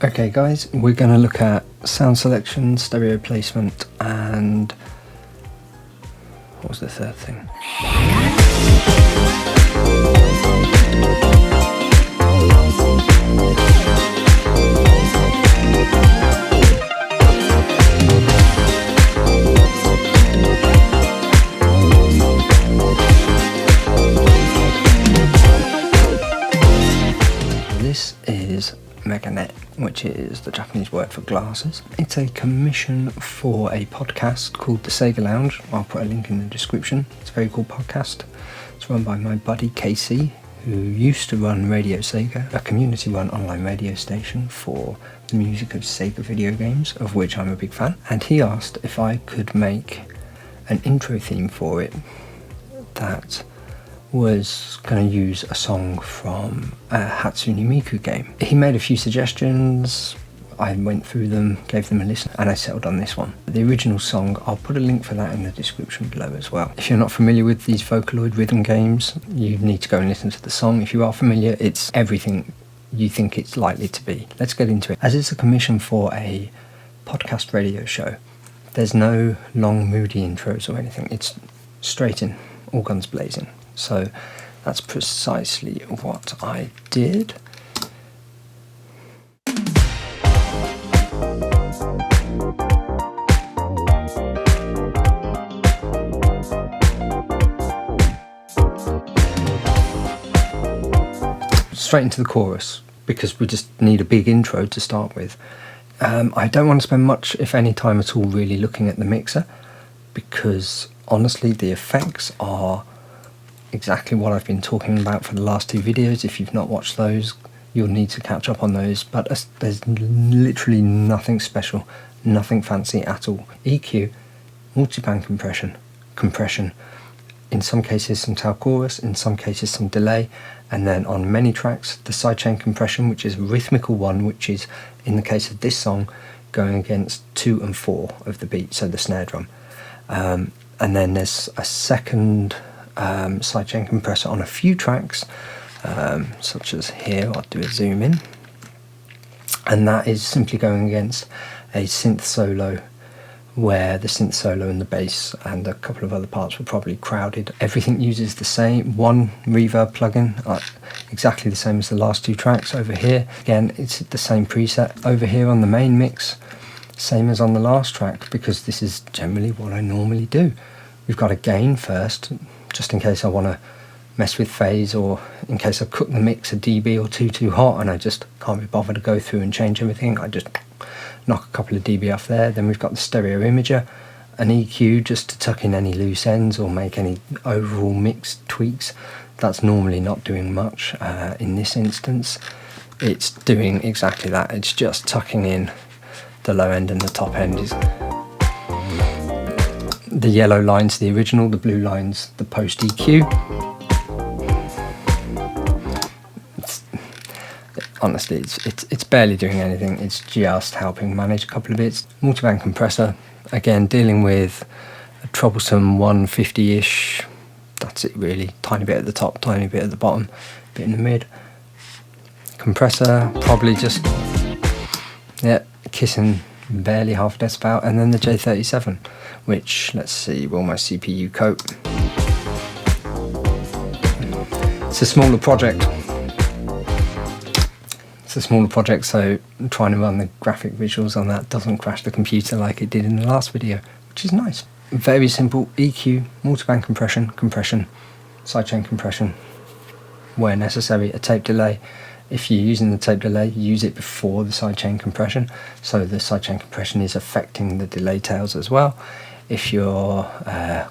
Okay guys, we're going to look at sound selection, stereo placement, and what was the third thing? This is Megane, which is the Japanese word for glasses. It's a commission for a podcast called The Sega Lounge. I'll put a link in the description. It's a very cool podcast. It's run by my buddy Casey, who used to run Radio Sega, a community-run online radio station for the music of Sega video games, of which I'm a big fan. And he asked if I could make an intro theme for it that was going to use a song from a Hatsune Miku game. He made a few suggestions, I went through them, gave them a listen, and I settled on this one. The original song, I'll put a link for that in the description below as well. If you're not familiar with these Vocaloid rhythm games, you need to go and listen to the song. If you are familiar, it's everything you think it's likely to be. Let's get into it. As it's a commission for a podcast radio show, there's no long moody intros or anything. It's straight in, all guns blazing. So that's precisely what I did. Straight into the chorus, because we just need a big intro to start with. I don't want to spend much, if any, time at all really looking at the mixer, because honestly the effects are exactly what I've been talking about for the last two videos. If you've not watched those, you'll need to catch up on those, but there's literally nothing special, nothing fancy at all. EQ, multiband compression, in some cases some tail chorus, in some cases some delay, and then on many tracks the sidechain compression, which is a rhythmical one, which is, in the case of this song, going against 2 and 4 of the beat, so the snare drum. And then there's a second sidechain compressor on a few tracks, such as here. I'll do a zoom in, and that is simply going against a synth solo, where the synth solo and the bass and a couple of other parts were probably crowded. Everything uses the same one reverb plugin, exactly the same as the last two tracks. Over here again, it's the same preset. Over here on the main mix, same as on the last track, because this is generally what I normally do. We've got a gain first, just in case I want to mess with phase, or in case I cook the mix a dB or two too hot and I just can't be bothered to go through and change everything. I just knock a couple of dB off there. Then we've got the stereo imager, an EQ just to tuck in any loose ends or make any overall mix tweaks. That's normally not doing much. In this instance, it's doing exactly that. It's just tucking in the low end and the top end. Is the yellow line's the original, the blue line's the post EQ. Honestly, it's barely doing anything. It's just helping manage a couple of bits. Multiband compressor, again dealing with a troublesome 150-ish. That's it really. Tiny bit at the top, tiny bit at the bottom, bit in the mid. Compressor, probably just kissing barely half a decibel, and then the J37, which, let's see, will my CPU cope? It's a smaller project. So trying to run the graphic visuals on that doesn't crash the computer like it did in the last video, which is nice. Very simple: EQ, multiband compression, sidechain compression, where necessary, a tape delay. If you're using the tape delay, use it before the sidechain compression, so the sidechain compression is affecting the delay tails as well. If you're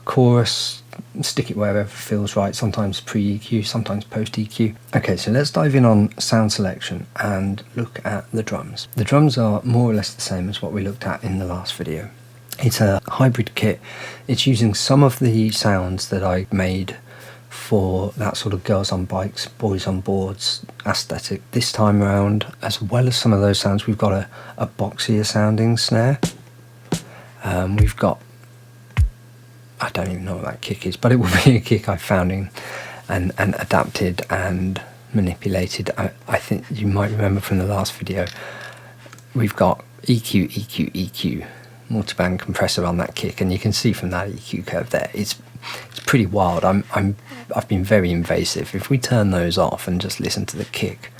chorus, stick it wherever feels right, sometimes pre-EQ, sometimes post-EQ. Okay, so let's dive in on sound selection and look at the drums. The drums are more or less the same as what we looked at in the last video. It's a hybrid kit. It's using some of the sounds that I made for that sort of girls on bikes, boys on boards aesthetic this time around, as well as some of those sounds. We've got a boxier sounding snare. We've got, I don't even know what that kick is, but it will be a kick I found in and adapted and manipulated. I think you might remember from the last video, we've got EQ, EQ, EQ, multiband compressor on that kick, and you can see from that EQ curve there, it's pretty wild. I've been very invasive. If we turn those off and just listen to the kick,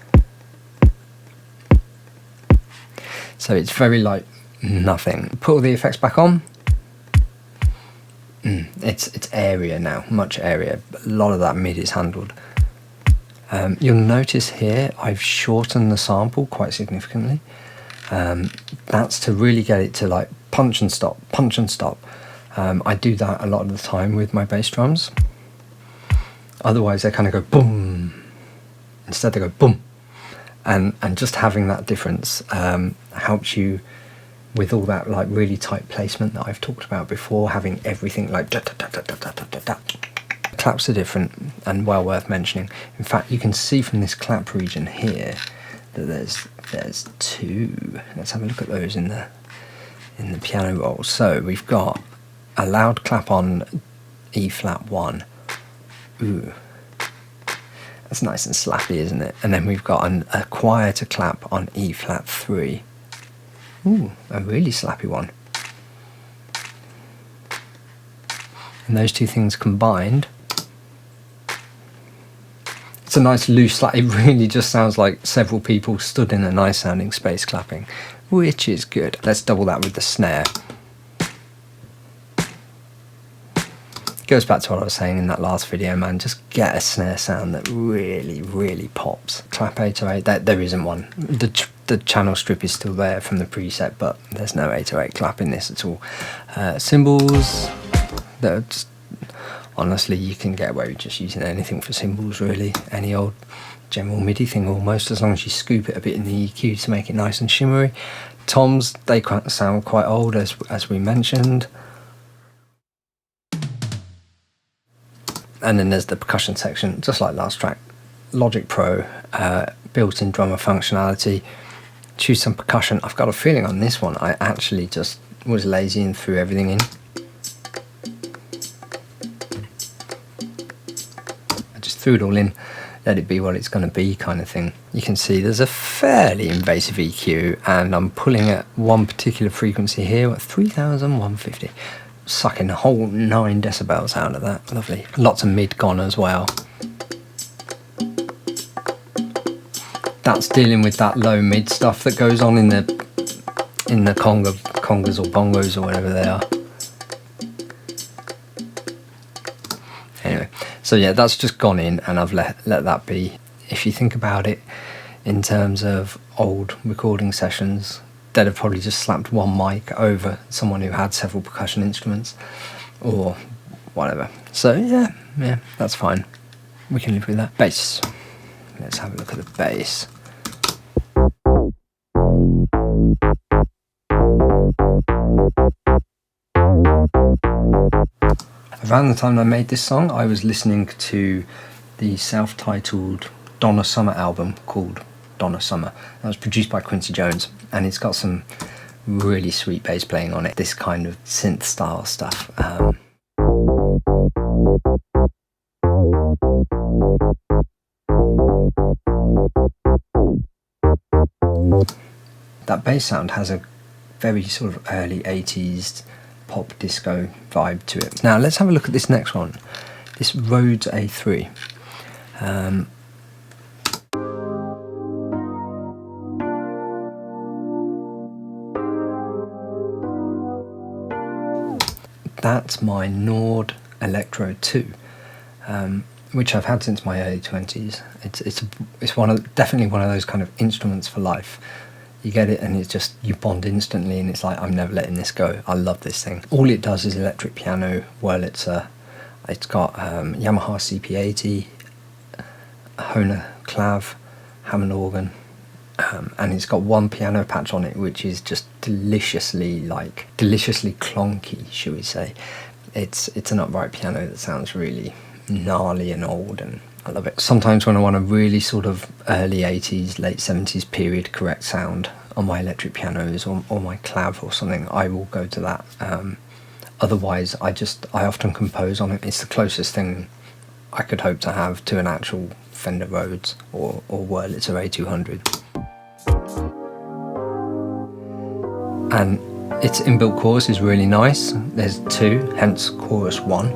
so it's very like nothing. Put all the effects back on. It's airier now, much airier. A lot of that mid is handled. You'll notice here I've shortened the sample quite significantly. That's to really get it to like punch and stop, punch and stop. I do that a lot of the time with my bass drums. Otherwise they kind of go boom. Instead they go boom. And just having that difference helps you with all that like really tight placement that I've talked about before, having everything like da, da, da, da, da, da, da, da. Claps are different and well worth mentioning. In fact, you can see from this clap region here that there's two. Let's have a look at those in the piano roll. So we've got a loud clap on E flat 1. Ooh, that's nice and slappy, isn't it? And then we've got a quieter clap on E flat 3. Ooh, a really slappy one. And those two things combined, it's a nice loose slap. It really just sounds like several people stood in a nice sounding space clapping, which is good. Let's double that with the snare. Goes back to what I was saying in that last video, man. Just get a snare sound that really, really pops. Clap 808, there isn't one. The channel strip is still there from the preset, but there's no 808 clap in this at all. Cymbals, that's honestly, you can get away with just using anything for cymbals, really. Any old general MIDI thing almost, as long as you scoop it a bit in the EQ to make it nice and shimmery. Toms, they sound quite old, as we mentioned. And then there's the percussion section, just like last track. Logic Pro, built-in drummer functionality. Choose some percussion. I've got a feeling on this one I actually just was lazy and threw everything in. I just threw it all in, let it be what it's going to be kind of thing. You can see there's a fairly invasive EQ, and I'm pulling at one particular frequency here at 3150. Sucking a whole 9 decibels out of that. Lovely. Lots of mid gone as well. That's dealing with that low mid stuff that goes on in the congas or bongos or whatever they are. Anyway, so yeah, that's just gone in, and I've let that be. If you think about it in terms of old recording sessions, they'd have probably just slapped one mic over someone who had several percussion instruments or whatever. So yeah, that's fine. We can live with that. Bass. Let's have a look at the bass. Around the time I made this song, I was listening to the self-titled Donna Summer album called Donna Summer. That was produced by Quincy Jones, and it's got some really sweet bass playing on it, this kind of synth style stuff. That bass sound has a very sort of early 80s pop disco vibe to it. Now let's have a look at this next one, this Rhodes A3. That's my Nord Electro 2, which I've had since my early 20s. It's definitely one of those kind of instruments for life. You get it and it's just, you bond instantly, and it's like, I'm never letting this go. I love this thing. All it does is electric piano, Wurlitzer. It's got Yamaha CP80, Hohner clav, Hammond organ, and it's got one piano patch on it, which is just deliciously clunky, should we say. It's an upright piano that sounds really gnarly and old, and I love it. Sometimes when I want a really sort of early 80s, late 70s period correct sound on my electric pianos or my clav or something, I will go to that. Otherwise, I often compose on it. It's the closest thing I could hope to have to an actual Fender Rhodes or Wurlitzer A200. and its inbuilt chorus is really nice. There's 2, hence chorus 1,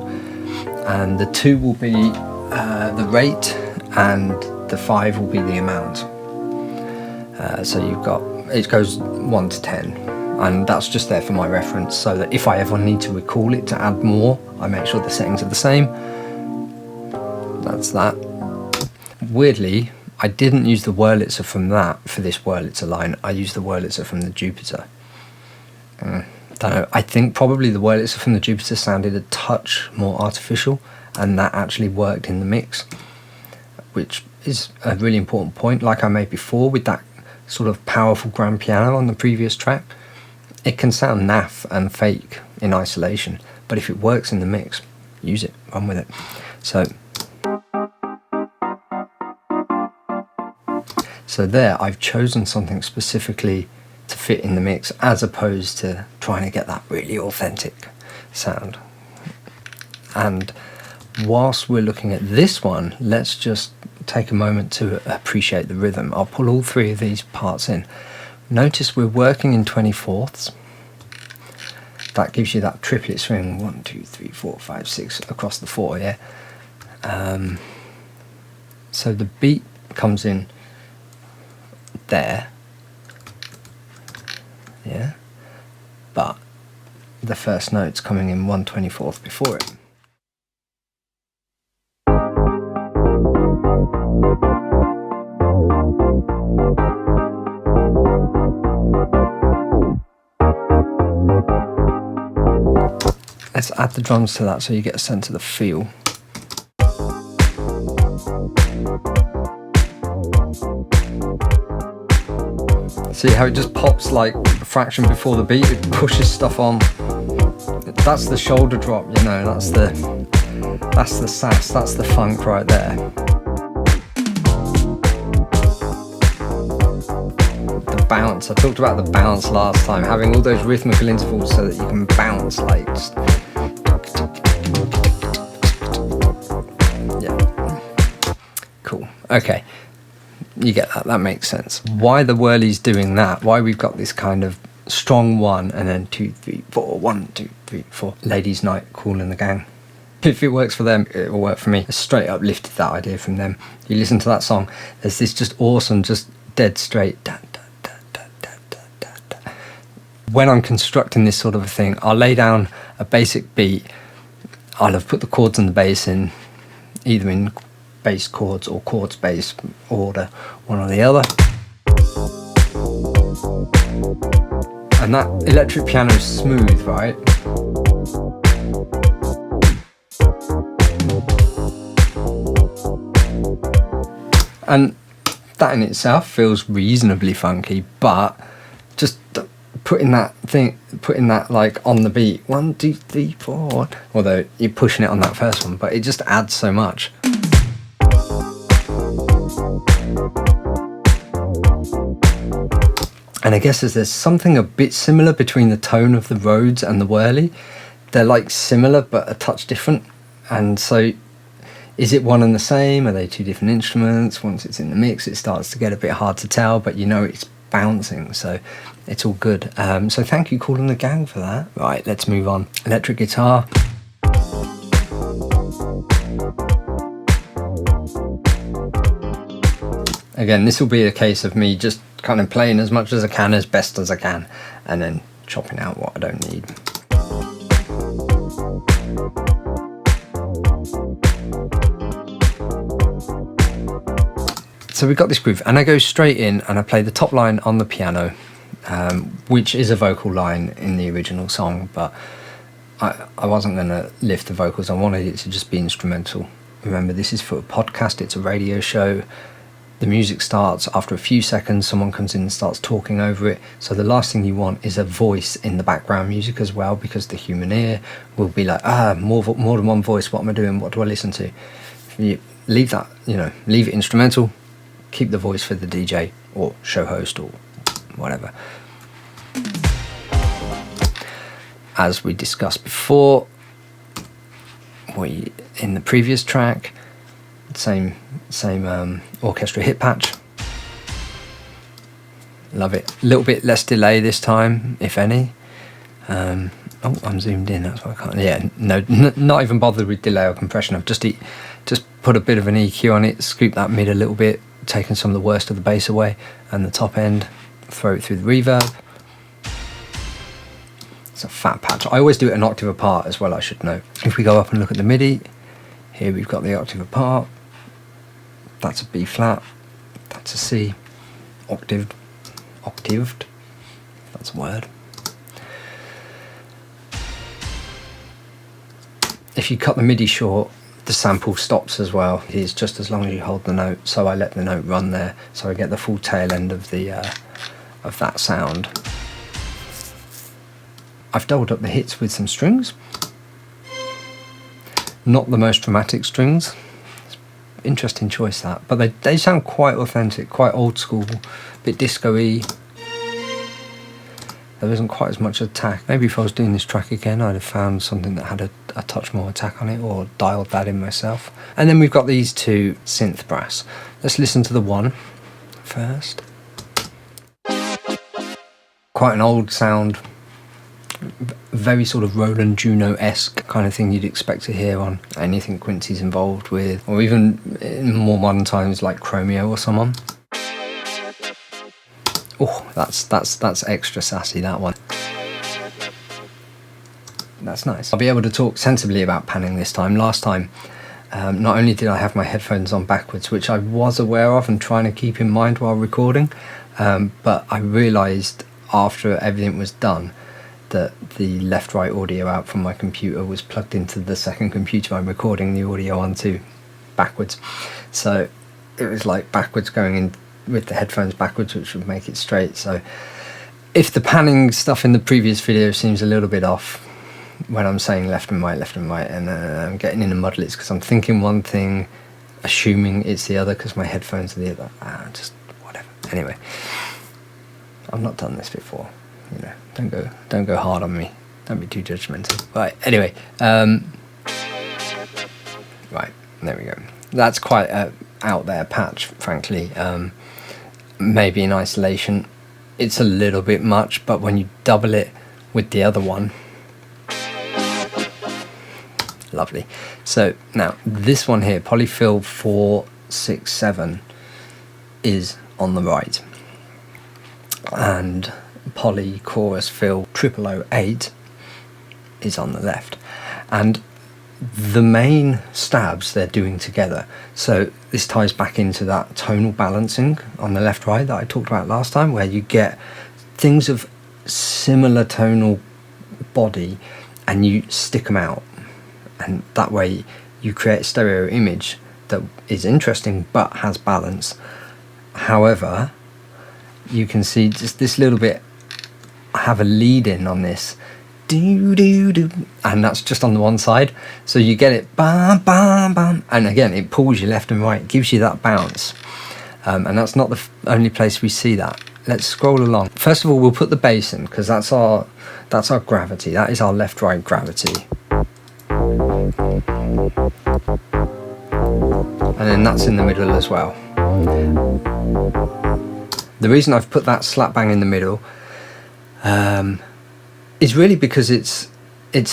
and the 2 will be the rate, and the 5 will be the amount. So you've got, it goes 1 to 10, and that's just there for my reference, so that if I ever need to recall it to add more, I make sure the settings are the same. That's that. Weirdly, I didn't use the Wurlitzer from that for this Wurlitzer line. I used the Wurlitzer from the Jupiter. Don't know. I think probably the Wurlitzer from the Jupiter sounded a touch more artificial, and that actually worked in the mix, which is a really important point. Like I made before with that sort of powerful grand piano on the previous track, it can sound naff and fake in isolation, but if it works in the mix, use it, run with it. So there, I've chosen something specifically to fit in the mix, as opposed to trying to get that really authentic sound. And whilst we're looking at this one, let's just take a moment to appreciate the rhythm. I'll pull all 3 of these parts in. Notice we're working in 24ths. That gives you that triplet swing, 1, 2, 3, 4, 5, 6 across the 4, yeah? So the beat comes in there, yeah, but the first note's coming in 1/24th before it. Let's add the drums to that so you get a sense of the feel. See how it just pops like a fraction before the beat, it pushes stuff on. That's the shoulder drop, you know, that's the sass, that's the funk right there. The bounce, I talked about the bounce last time, having all those rhythmical intervals so that you can bounce like just... Yeah, cool, okay. You get that, that makes sense. Why the whirly's doing that, why we've got this kind of strong 1 and then 2, 3, 4, 1, 2, 3, 4. Ladies' night, Kool and the Gang. If it works for them, it will work for me. I straight up lifted that idea from them. You listen to that song, there's this just awesome, just dead straight. Da, da, da, da, da, da, da, da. When I'm constructing this sort of a thing, I'll lay down a basic beat. I'll have put the chords and the bass in, either in bass chords or chords bass order, one or the other. And that electric piano is smooth, right? And that in itself feels reasonably funky, but just putting that like on the beat, 1, 2, 3, 4, although you're pushing it on that first one, but it just adds so much. And I guess there's something a bit similar between the tone of the Rhodes and the Whirly. They're like similar but a touch different. And so is it one and the same? Are they 2 different instruments? Once it's in the mix, it starts to get a bit hard to tell, but you know it's bouncing, so it's all good. So thank you, Kool and the Gang, for that. Right, let's move on. Electric guitar. Again, this will be a case of me just kind of playing as much as I can, as best as I can, and then chopping out what I don't need. So we've got this groove, and I go straight in and I play the top line on the piano, which is a vocal line in the original song, but I wasn't going to lift the vocals. I wanted it to just be instrumental. Remember, this is for a podcast, it's a radio show. The music starts, after a few seconds someone comes in and starts talking over it, so the last thing you want is a voice in the background music as well, because the human ear will be like, more than one voice, what am I doing, what do I listen to? You leave that, leave it instrumental, keep the voice for the DJ or show host or whatever. As we discussed before, in the previous track, same orchestra hit patch. Love it. A little bit less delay this time, if any. Oh, I'm zoomed in, that's why I can't. Yeah, no, not even bothered with delay or compression. I've just put a bit of an EQ on it, scoop that mid a little bit, taken some of the worst of the bass away, and the top end, throw it through the reverb. It's a fat patch. I always do it an octave apart as well, I should know. If we go up and look at the MIDI, here we've got the octave apart. That's a B flat, that's a C, octaved, that's a word. If you cut the MIDI short, the sample stops as well. It's just as long as you hold the note, so I let the note run there, so I get the full tail end of the of that sound. I've doubled up the hits with some strings. Not the most dramatic strings. Interesting choice that, but they sound quite authentic, quite old school, a bit disco-y. There isn't quite as much attack. Maybe if I was doing this track again, I'd have found something that had a touch more attack on it, or dialed that in myself. And then we've got these two synth brass. Let's listen to the one first. Quite an old sound, very sort of Roland Juno-esque kind of thing you'd expect to hear on anything Quincy's involved with, or even in more modern times like Chromeo or someone. Oh, that's extra sassy, that one. That's nice. I'll be able to talk sensibly about panning this time. Last time, not only did I have my headphones on backwards, which I was aware of and trying to keep in mind while recording, but I realised after everything was done that the left-right audio out from my computer was plugged into the second computer I'm recording the audio onto backwards. So it was like backwards going in with the headphones backwards, which would make it straight. So if the panning stuff in the previous video seems a little bit off when I'm saying left and right, and I'm getting in a muddle, it's because I'm thinking one thing, assuming it's the other because my headphones are the other. Just whatever. Anyway, I've not done this before, you know. Don't go hard on me. Don't be too judgmental. Right. Anyway, right, there we go. That's quite a out there patch, frankly. Maybe in isolation it's a little bit much, but when you double it with the other one, lovely. So now this one here, Polyfill 467, is on the right, and Poly Chorus Fill 0008 is on the left, and the main stabs they're doing together. So this ties back into that tonal balancing on the left right that I talked about last time, where you get things of similar tonal body and you stick them out, and that way you create a stereo image that is interesting but has balance. However, you can see just this little bit, I have a lead in on this, do do do, and that's just on the one side, so you get it bam bam bam, and again it pulls you left and right, gives you that bounce, and that's not the only place we see that. Let's scroll along. First of all, we'll put the bass in, because that's our gravity. That is our left right gravity, and then that's in the middle as well. The reason I've put that slap bang in the middle is really because it's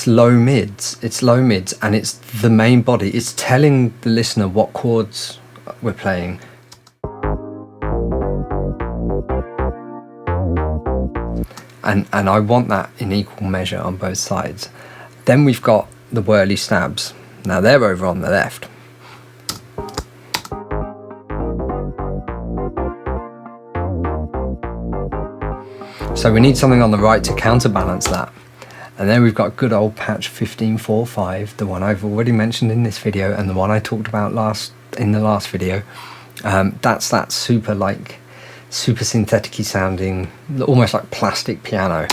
low mids, and it's the main body. It's telling the listener what chords we're playing. And I want that in equal measure on both sides. Then we've got the whirly stabs. Now they're over on the left. So we need something on the right to counterbalance that. And then we've got good old patch 1545, the one I've already mentioned in this video and the one I talked about in the last video. That's that super synthetic-y sounding, almost like plastic piano.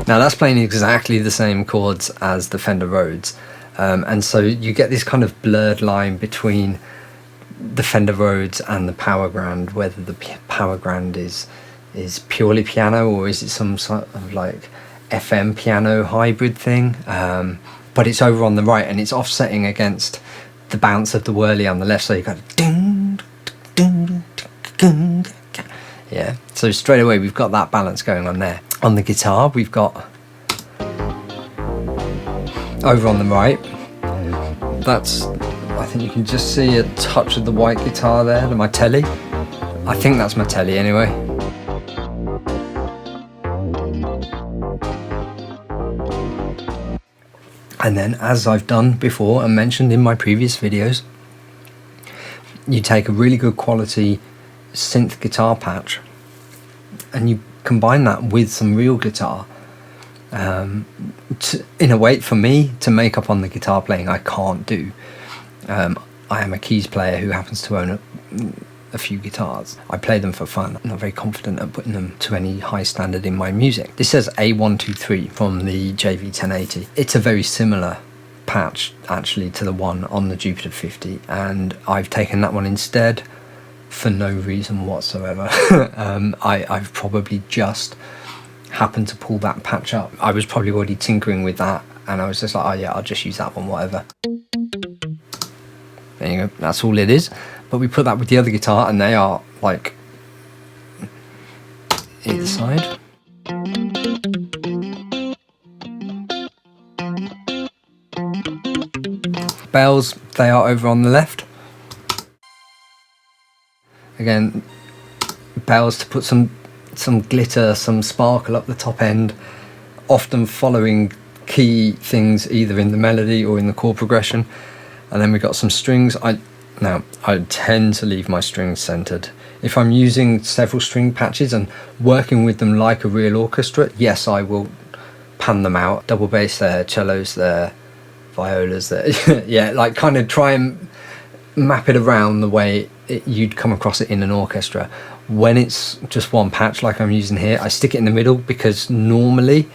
Now that's playing exactly the same chords as the Fender Rhodes, and so you get this kind of blurred line between the Fender Rhodes and the Power Grand, whether the Power Grand is purely piano or is it some sort of like FM piano hybrid thing, but it's over on the right and it's offsetting against the bounce of the whirly on the left, so you got ding, ding, ding, ding. Yeah, so straight away we've got that balance going on there. On the guitar, we've got over on the right, that's, I think you can just see a touch of the white guitar there, my telly. I think that's my telly anyway. And then, as I've done before and mentioned in my previous videos, you take a really good quality synth guitar patch and you combine that with some real guitar, in a way for me to make up on the guitar playing I can't do. I am a keys player who happens to own a few guitars. I play them for fun. I'm not very confident at putting them to any high standard in my music. This says A123 from the JV 1080. It's a very similar patch actually to the one on the Jupiter 50, and I've taken that one instead for no reason whatsoever. I've probably just happened to pull that patch up. I was probably already tinkering with that and I was just like, oh yeah, I'll just use that one, whatever. There you go, that's all it is. But we put that with the other guitar and they are like either side. Bells, they are over on the left. Again, bells to put some glitter, some sparkle up the top end, often following key things either in the melody or in the chord progression. And then we've got some strings. I tend to leave my strings centered. If I'm using several string patches and working with them like a real orchestra, yes, I will pan them out. Double bass there, cellos there, violas there. Yeah, like kind of try and map it around the way you'd come across it in an orchestra. When it's just one patch like I'm using here, I stick it in the middle because normally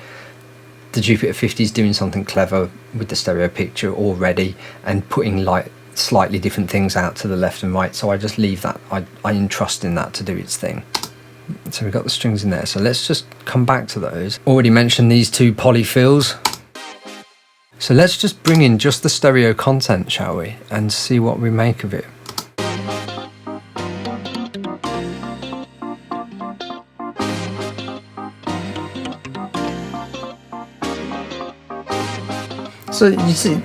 the Jupiter 50 is doing something clever with the stereo picture already and putting like slightly different things out to the left and right, so I just leave that. I entrust in that to do its thing. So we've got the strings in there, so let's just come back to those. Already mentioned these two polyfills, so let's just bring in just the stereo content, shall we, and see what we make of it. So you see,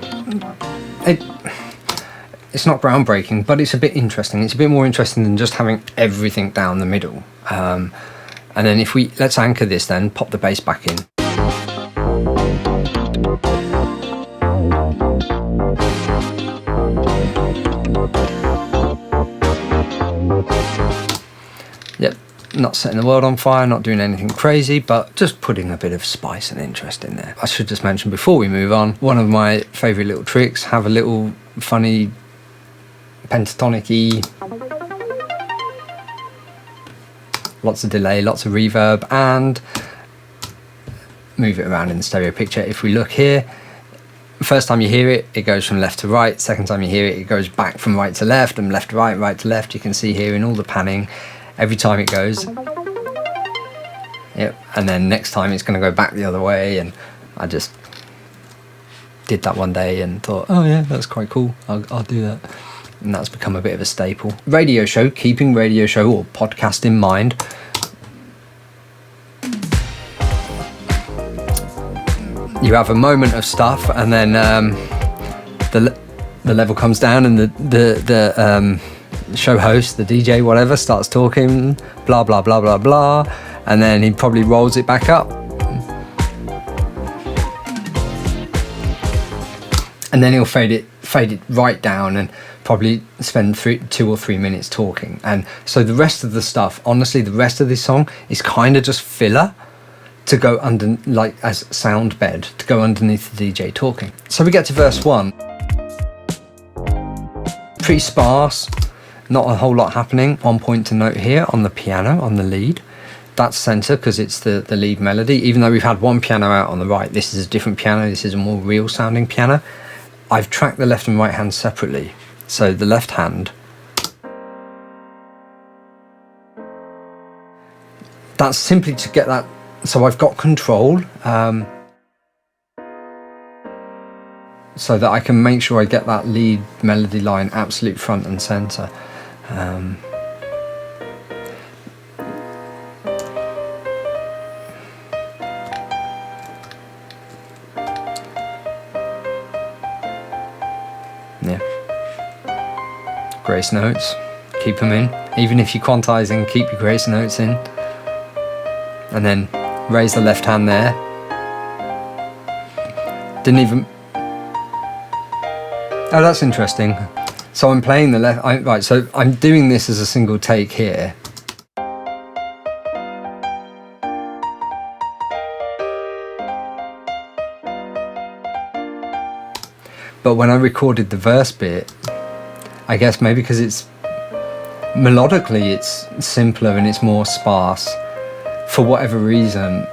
it's not groundbreaking, but it's a bit interesting. It's a bit more interesting than just having everything down the middle. And then let's anchor this then, pop the bass back in. Yep, not setting the world on fire, not doing anything crazy, but just putting a bit of spice and interest in there. I should just mention before we move on, one of my favourite little tricks, have a little funny pentatonic-y, lots of delay, lots of reverb, and move it around in the stereo picture. If we look here, first time you hear it, it goes from left to right. Second time you hear it, it goes back from right to left and left to right, right to left. You can see here in all the panning, every time it goes. Yep, and then next time it's going to go back the other way, and I just did that one day and thought, oh yeah, that's quite cool, I'll do that. And that's become a bit of a staple. Radio show, keeping radio show or podcast in mind. You have a moment of stuff, and then the level comes down, and the show host, the DJ, whatever, starts talking, blah blah blah blah blah, and then he probably rolls it back up, and then he'll fade it right down and probably spend 2 or 3 minutes talking. And so the rest of the stuff, honestly, the rest of this song is kind of just filler to go under, like as sound bed to go underneath the DJ talking. So we get to verse 1, pretty sparse, not a whole lot happening. One point to note here on the piano, on the lead, that's center because it's the lead melody. Even though we've had one piano out on the right, this is a different piano, this is a more real sounding piano. I've tracked the left and right hand separately. So the left hand, that's simply to get that, so I've got control. so that I can make sure I get that lead melody line absolute front and center. Yeah. Grace notes, keep them in. Even if you're quantizing, keep your grace notes in. And then raise the left hand there. Didn't even... Oh, that's interesting. So I'm playing the left... Right, so I'm doing this as a single take here. But when I recorded the verse bit, I guess maybe because it's... melodically it's simpler and it's more sparse. For whatever reason,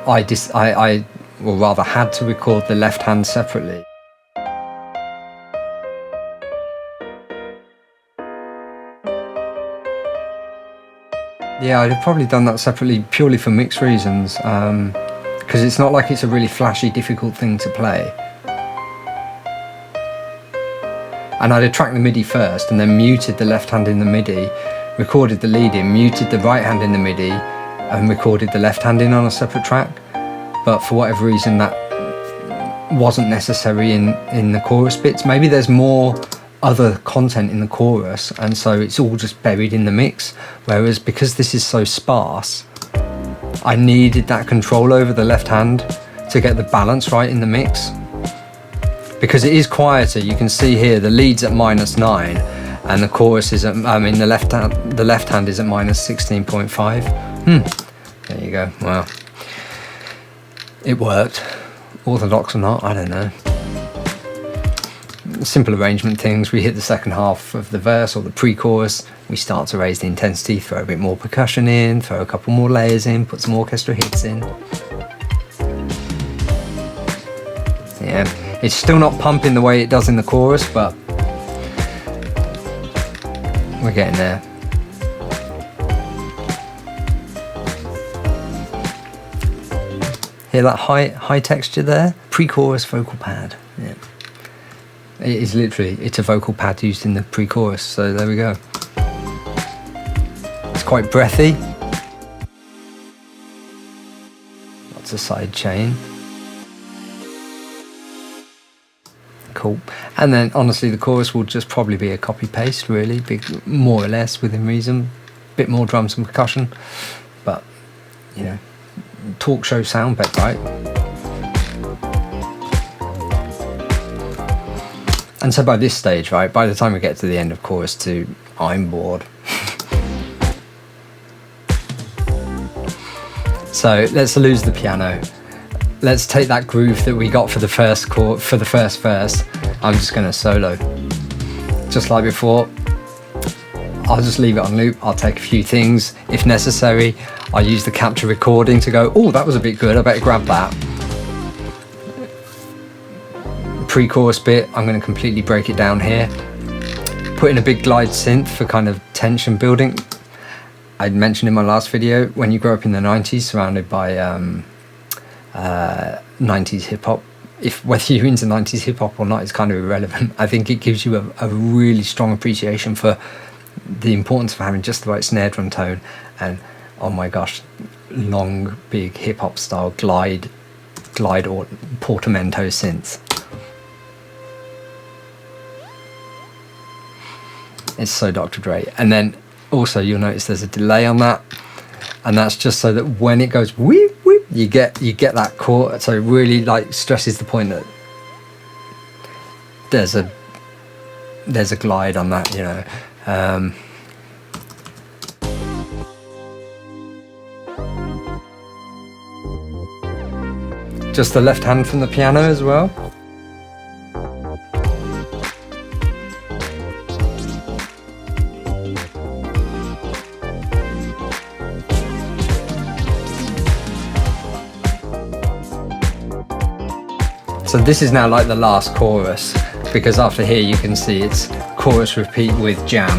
I or rather had to record the left hand separately. Yeah, I'd have probably done that separately purely for mix reasons, because it's not like it's a really flashy, difficult thing to play. And I'd have tracked the MIDI first and then muted the left hand in the MIDI, recorded the lead in, muted the right hand in the MIDI, and recorded the left hand in on a separate track. But for whatever reason that wasn't necessary in the chorus bits. Maybe there's more other content in the chorus and so it's all just buried in the mix. Whereas because this is so sparse, I needed that control over the left hand to get the balance right in the mix. Because it is quieter, you can see here the lead's at -9 and the chorus is at, the left hand is at -16.5. There you go. Wow. It worked. Orthodox or not, I don't know. Simple arrangement things. We hit the second half of the verse or the pre-chorus, we start to raise the intensity, throw a bit more percussion in, throw a couple more layers in, put some orchestra hits in. Yeah, it's still not pumping the way it does in the chorus, but we're getting there. Hear that high texture there? Pre-chorus vocal pad. Yeah. It is literally, it's a vocal pad used in the pre-chorus, so there we go. It's quite breathy. Lots of side chain. Cool. And then honestly the chorus will just probably be a copy paste really, more or less within reason. Bit more drums and percussion, but you know, talk show sound bit, right? And so by this stage, right, by the time we get to the end of chorus 2, I'm bored. So let's lose the piano. Let's take that groove that we got for the first verse. I'm just gonna solo. Just like before, I'll just leave it on loop. I'll take a few things if necessary. I'll use the capture recording to go, oh, that was a bit good, I better grab that. Pre-chorus bit, I'm going to completely break it down here. Put in a big glide synth for kind of tension building. I mentioned in my last video, when you grow up in the 90s surrounded by 90s hip-hop, whether you're into 90s hip-hop or not is kind of irrelevant. I think it gives you a really strong appreciation for the importance of having just the right snare drum tone and, oh my gosh, long, big hip-hop style glide or portamento synths. It's so Dr. Dre. And then also you'll notice there's a delay on that, and that's just so that when it goes whoop whoop, you get that chord, so it really like stresses the point that there's a glide on that, you know. Just the left hand from the piano as well. So this is now like the last chorus, because after here you can see it's chorus repeat with jam.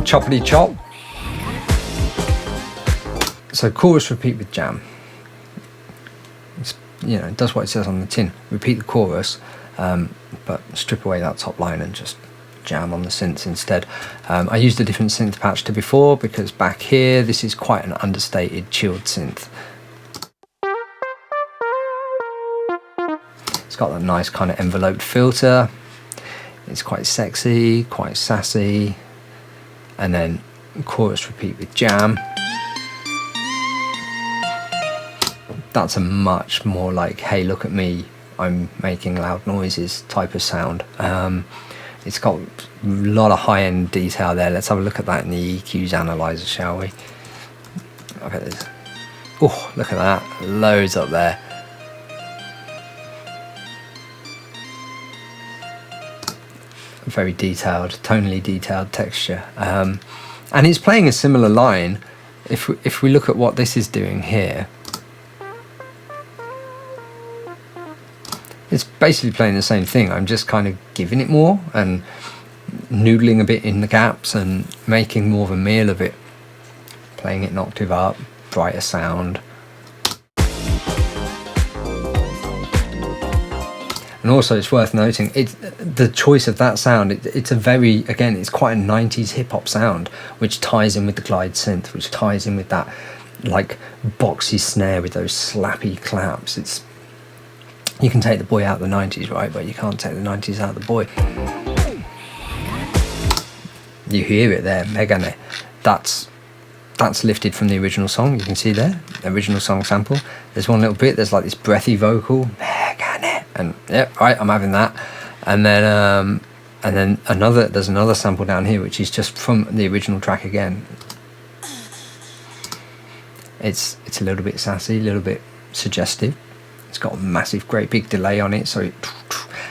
Choppity chop. So chorus repeat with jam. It does what it says on the tin. Repeat the chorus, but strip away that top line and just jam on the synths instead. I used a different synth patch to before because back here this is quite an understated chilled synth. It's got that nice kind of enveloped filter. It's quite sexy, quite sassy, and then chorus repeat with jam. That's a much more like, hey, look at me, I'm making loud noises type of sound. It's got a lot of high-end detail there. Let's have a look at that in the EQs analyzer, shall we? Look at this. Oh, look at that. Loads up there. Very detailed, tonally detailed texture. And it's playing a similar line. If we look at what this is doing here, it's basically playing the same thing. I'm just kind of giving it more and noodling a bit in the gaps and making more of a meal of it. Playing it an octave up, brighter sound. And also it's worth noting, the choice of that sound, it's a very, again, it's quite a 90s hip-hop sound, which ties in with the glide synth, which ties in with that like boxy snare with those slappy claps. You can take the boy out of the 90s, right? But you can't take the 90s out of the boy. You hear it there, Megane. That's lifted from the original song. You can see there, the original song sample. There's one little bit, there's like this breathy vocal, Megane, and yeah, right, I'm having that. And then there's another sample down here, which is just from the original track again. It's a little bit sassy, a little bit suggestive. It's got a massive, great big delay on it, so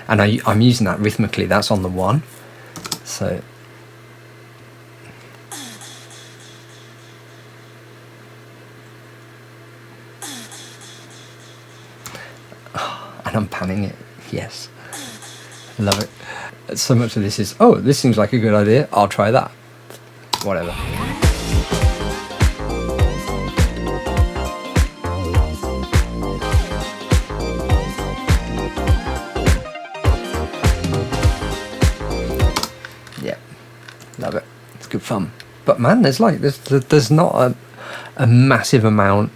and I'm using that rhythmically. That's on the 1, so and I'm panning it. Yes, love it. So much of this is, oh, this seems like a good idea. I'll try that. Whatever. Love it. It's good fun. But man, there's not a massive amount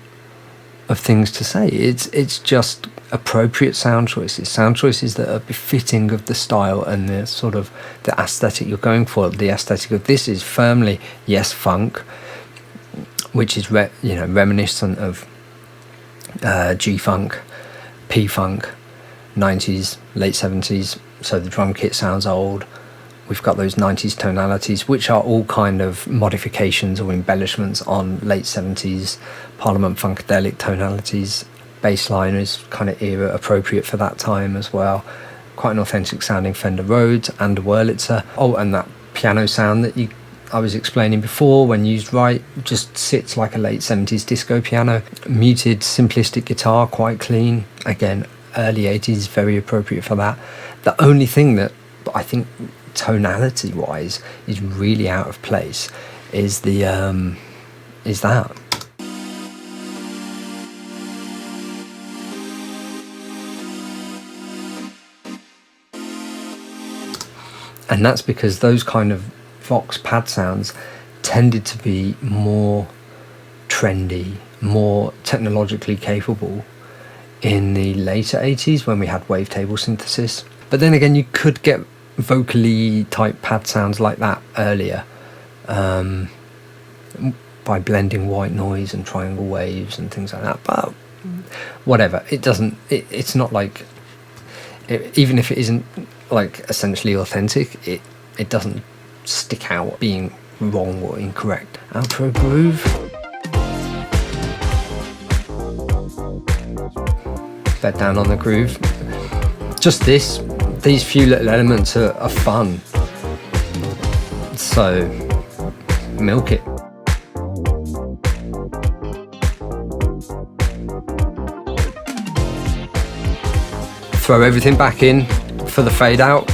of things to say. It's just appropriate sound choices that are befitting of the style and the sort of the aesthetic you're going for. The aesthetic of this is firmly, yes, funk, which is reminiscent of G-funk, P-funk, 90s, late 70s. So the drum kit sounds old. We've got those 90s tonalities, which are all kind of modifications or embellishments on late 70s Parliament Funkadelic tonalities. Bassline is kind of era appropriate for that time as well. Quite an authentic sounding Fender Rhodes and a Wurlitzer. Oh, and that piano sound that I was explaining before, when used right, just sits like a late 70s disco piano. Muted, simplistic guitar, quite clean. Again, early 80s, very appropriate for that. The only thing that I think tonality wise is really out of place is that and that's because those kind of Vox pad sounds tended to be more trendy, more technologically capable in the later 80s when we had wavetable synthesis. But then again, you could get vocally type pad sounds like that earlier by blending white noise and triangle waves and things like that. But whatever, it's not like even if it isn't like essentially authentic, it doesn't stick out being wrong or incorrect. Outro groove. Bed down on the groove. Just these few little elements are fun, so milk it. Throw everything back in for the fade out.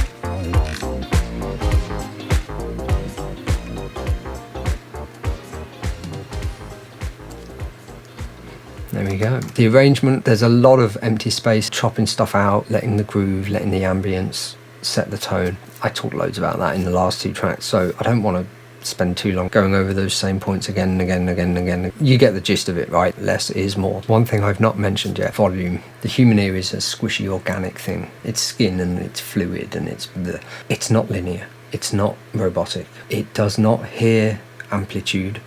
The arrangement, there's a lot of empty space, chopping stuff out, letting the groove, letting the ambience set the tone. I talked loads about that in the last 2 tracks, so I don't want to spend too long going over those same points again and again and again and again. You get the gist of it, right? Less is more. One thing I've not mentioned yet, volume. The human ear is a squishy organic thing. It's skin and it's fluid and it's not linear. It's not robotic. It does not hear amplitude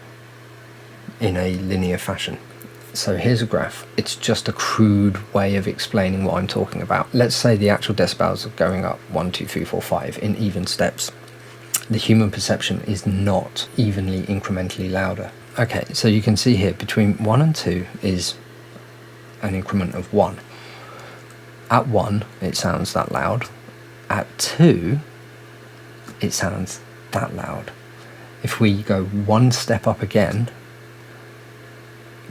in a linear fashion. So here's a graph. It's just a crude way of explaining what I'm talking about. Let's say the actual decibels are going up 1, 2, 3, 4, 5 in even steps. The human perception is not evenly incrementally louder. Okay, so you can see here between 1 and 2 is an increment of 1. At 1 it sounds that loud. At 2 it sounds that loud. If we go 1 step up again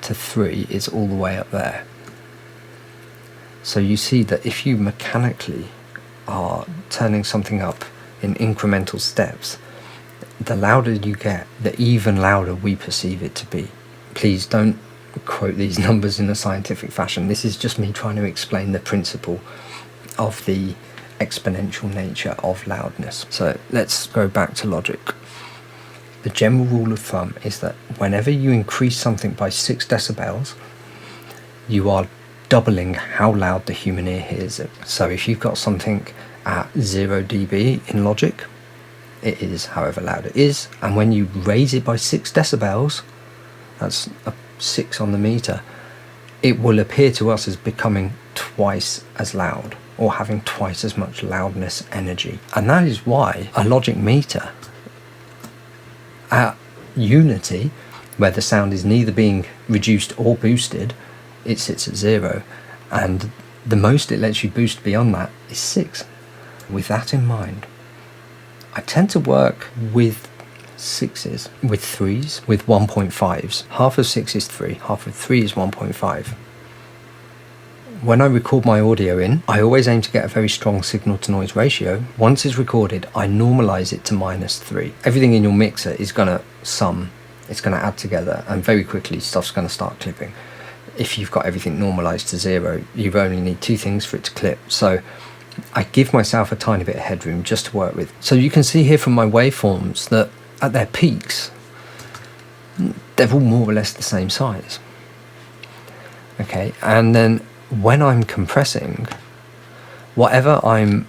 to 3, it's all the way up there. So you see that if you mechanically are turning something up in incremental steps, the louder you get, the even louder we perceive it to be. Please don't quote these numbers in a scientific fashion. This is just me trying to explain the principle of the exponential nature of loudness. So let's go back to logic. The general rule of thumb is that whenever you increase something by 6 decibels, you are doubling how loud the human ear hears it. So if you've got something at 0 dB in logic, it is however loud it is, and when you raise it by 6 decibels, that's a 6 on the meter, it will appear to us as becoming twice as loud, or having twice as much loudness energy. And that is why a logic meter at unity, where the sound is neither being reduced or boosted, it sits at 0, and the most it lets you boost beyond that is 6. With that in mind, I tend to work with 6s, with 3s, with 1.5s. Half of 6 is 3, half of 3 is 1.5. When I record my audio in, I always aim to get a very strong signal to noise ratio. Once it's recorded, I normalize it to -3. Everything in your mixer is going to sum, it's going to add together, and very quickly stuff's going to start clipping. If you've got everything normalized to 0, you only need 2 things for it to clip. So I give myself a tiny bit of headroom just to work with. So you can see here from my waveforms that at their peaks, they're all more or less the same size. Okay, and then when I'm compressing, whatever I'm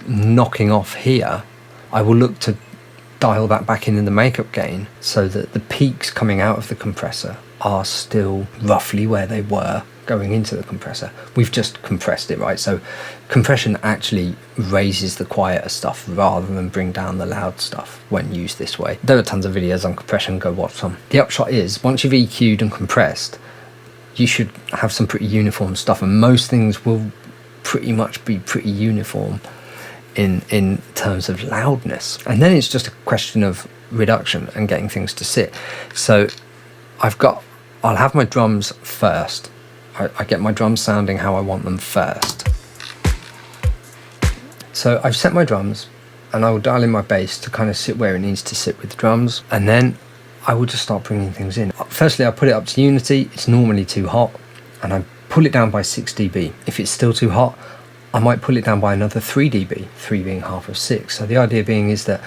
knocking off here, I will look to dial that back in the makeup gain so that the peaks coming out of the compressor are still roughly where they were going into the compressor. We've just compressed it, right? So compression actually raises the quieter stuff rather than bring down the loud stuff when used this way. There are tons of videos on compression, go watch them. The upshot is, once you've EQ'd and compressed, you should have some pretty uniform stuff, and most things will pretty much be pretty uniform in terms of loudness. And then it's just a question of reduction and getting things to sit. So I'll have my drums first. I get my drums sounding how I want them first. So I've set my drums, and I will dial in my bass to kind of sit where it needs to sit with the drums, and then I will just start bringing things in. Firstly, I put it up to unity. It's normally too hot, and I pull it down by 6 dB. If it's still too hot, I might pull it down by another 3 dB, 3 being half of 6. So the idea being is that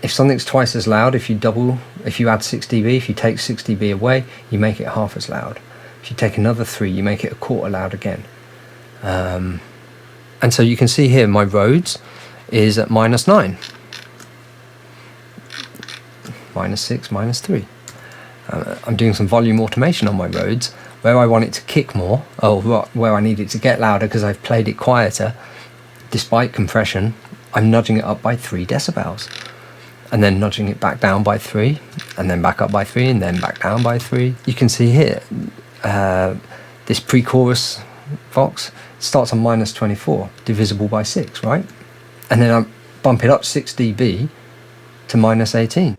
if something's twice as loud, if you add 6 dB, if you take 6 dB away, you make it half as loud. If you take another 3, you make it a quarter loud again. And so you can see here my Rhodes is at -9. -6, -3. I'm doing some volume automation on my Rhodes where I want it to kick more, or where I need it to get louder because I've played it quieter. Despite compression, I'm nudging it up by 3 decibels, and then nudging it back down by 3, and then back up by 3, and then back down by 3. You can see here, this pre-chorus Vox starts on -24, divisible by 6, right? And then I bump it up 6 dB to -18.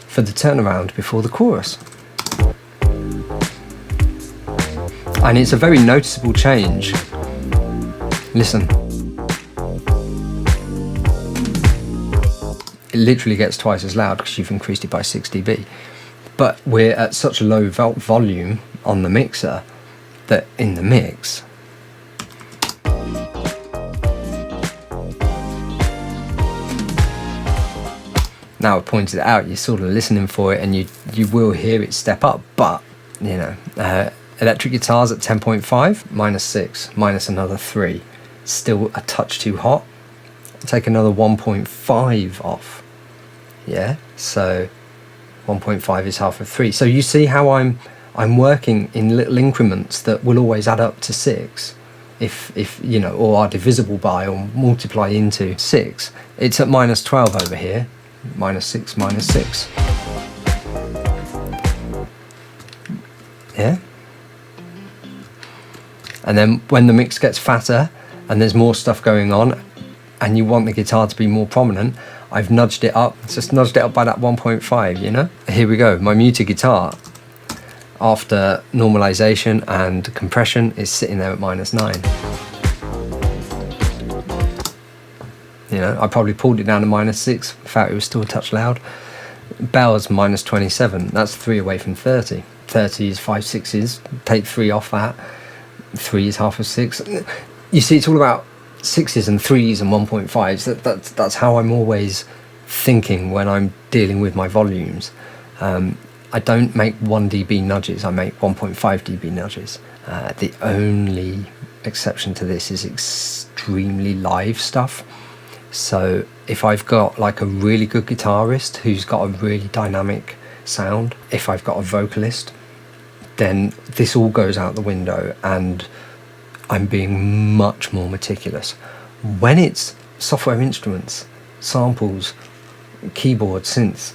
For the turnaround before the chorus. And it's a very noticeable change. Listen. It literally gets twice as loud because you've increased it by 6 dB. But we're at such a low volume on the mixer that in the mix, now I've pointed it out, you're sort of listening for it and you will hear it step up. But, you know, electric guitars at 10.5, -6, minus another 3. Still a touch too hot. Take another 1.5 off. Yeah, so 1.5 is half of 3. So you see how I'm working in little increments that will always add up to 6. If you know, or are divisible by or multiply into 6. It's at -12 over here. -6, -6. Yeah. And then when the mix gets fatter and there's more stuff going on and you want the guitar to be more prominent, I've nudged it up, just nudged it up by that 1.5, you know? Here we go, my muted guitar, after normalization and compression, is sitting there at -9. You know, I probably pulled it down to -6, in fact it was still a touch loud. Bell's -27, that's 3 away from 30. 30 is 5 6s, take 3 off that, 3 is half of 6. You see, it's all about 6s and 3s and 1.5s. That's how I'm always thinking when I'm dealing with my volumes. I don't make 1 dB nudges, I make 1.5 dB nudges. The only exception to this is extremely live stuff. So if I've got like a really good guitarist who's got a really dynamic sound, if I've got a vocalist, then this all goes out the window and I'm being much more meticulous. When it's software instruments, samples, keyboard, synths,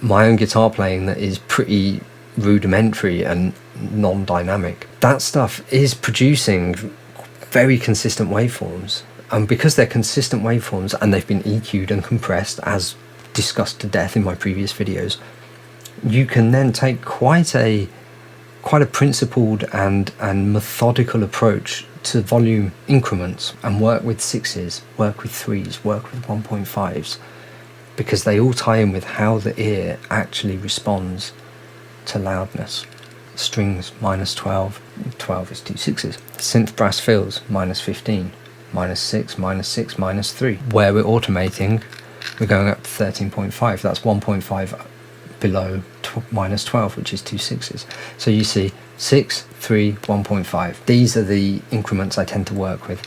my own guitar playing that is pretty rudimentary and non-dynamic, that stuff is producing very consistent waveforms. And because they're consistent waveforms and they've been EQ'd and compressed, as discussed to death in my previous videos, you can then take quite a principled and methodical approach to volume increments and work with 6s, work with 3s, work with 1.5s, because they all tie in with how the ear actually responds to loudness. Strings -12, 12 is 2 6s. Synth brass fills -15, -6, -6, -3. Where we're automating, we're going up to 13.5. That's 1.5 below -12, which is 2 6s. So you see 6, 3, 1.5. These are the increments I tend to work with.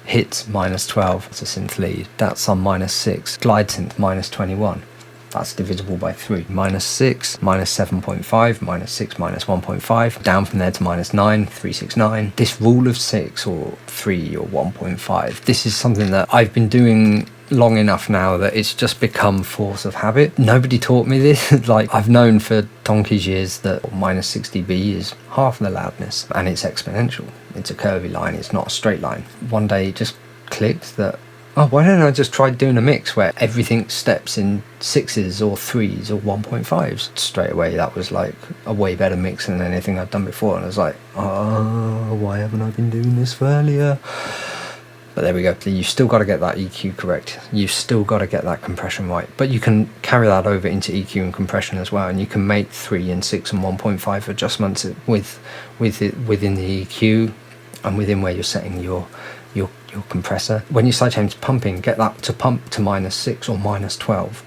Hits -12, that's a synth lead. That's on -6. Glide synth -21. That's divisible by 3. -6, -7.5, -6, -1.5. Down from there to -9, 369. This rule of 6 or 3 or 1.5, this is something that I've been doing long enough now that it's just become force of habit. Nobody taught me this. Like, I've known for donkey's years that -6 dB is half the loudness, and it's exponential. It's a curvy line, it's not a straight line. One day it just clicked that, oh, why don't I just try doing a mix where everything steps in 6s or 3s or 1.5s? Straight away that was like a way better mix than anything I'd done before, and I was like, oh, why haven't I been doing this earlier? But there we go. You've still got to get that EQ correct. You've still got to get that compression right. But you can carry that over into EQ and compression as well, and you can make 3 and 6 and 1.5 adjustments within the EQ and within where you're setting your compressor. When your sidechain's pumping, get that to pump to -6 or -12,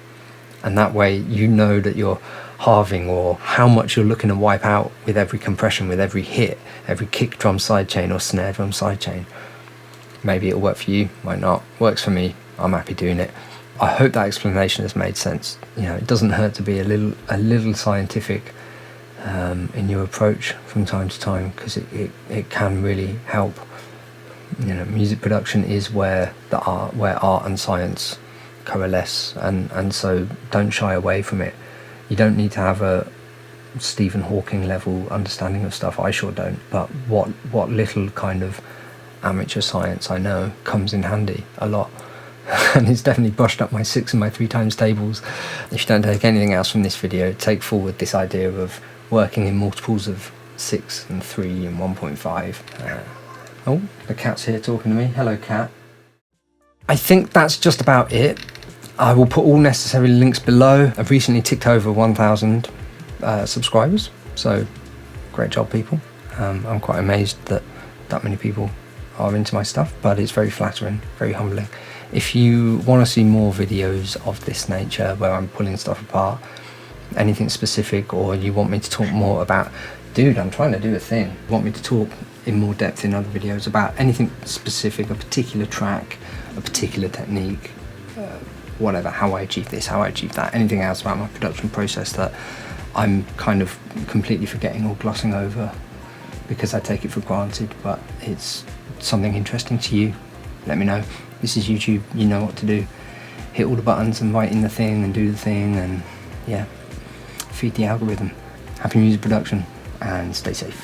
and that way you know that you're halving or how much you're looking to wipe out with every compression, with every hit, every kick drum sidechain or snare drum sidechain. Maybe it'll work for you, might not. Works for me, I'm happy doing it. I hope that explanation has made sense. You know, it doesn't hurt to be a little scientific in your approach from time to time, because it can really help. You know, music production is where art and science coalesce, and so don't shy away from it. You don't need to have a Stephen Hawking level understanding of stuff. I sure don't. But what little kind of amateur science I know comes in handy a lot. And it's definitely brushed up my 6 and my 3 times tables. If you don't take anything else from this video, take forward this idea of working in multiples of 6 and 3 and 1.5. Oh, the cat's here talking to me. Hello, cat. I think that's just about it. I will put all necessary links below. I've recently ticked over 1,000 subscribers, so great job, people. I'm quite amazed that many people are into my stuff, but it's very flattering, very humbling. If you want to see more videos of this nature where I'm pulling stuff apart, anything specific, or you want me to talk more about, dude, I'm trying to do a thing, you want me to talk in more depth in other videos about anything specific, a particular track, a particular technique, whatever, how I achieve this, how I achieve that, anything else about my production process that I'm kind of completely forgetting or glossing over because I take it for granted, but it's something interesting to you, let me know. This is YouTube, you know what to do. Hit all the buttons and write in the thing and do the thing, and yeah, feed the algorithm. Happy music production and stay safe.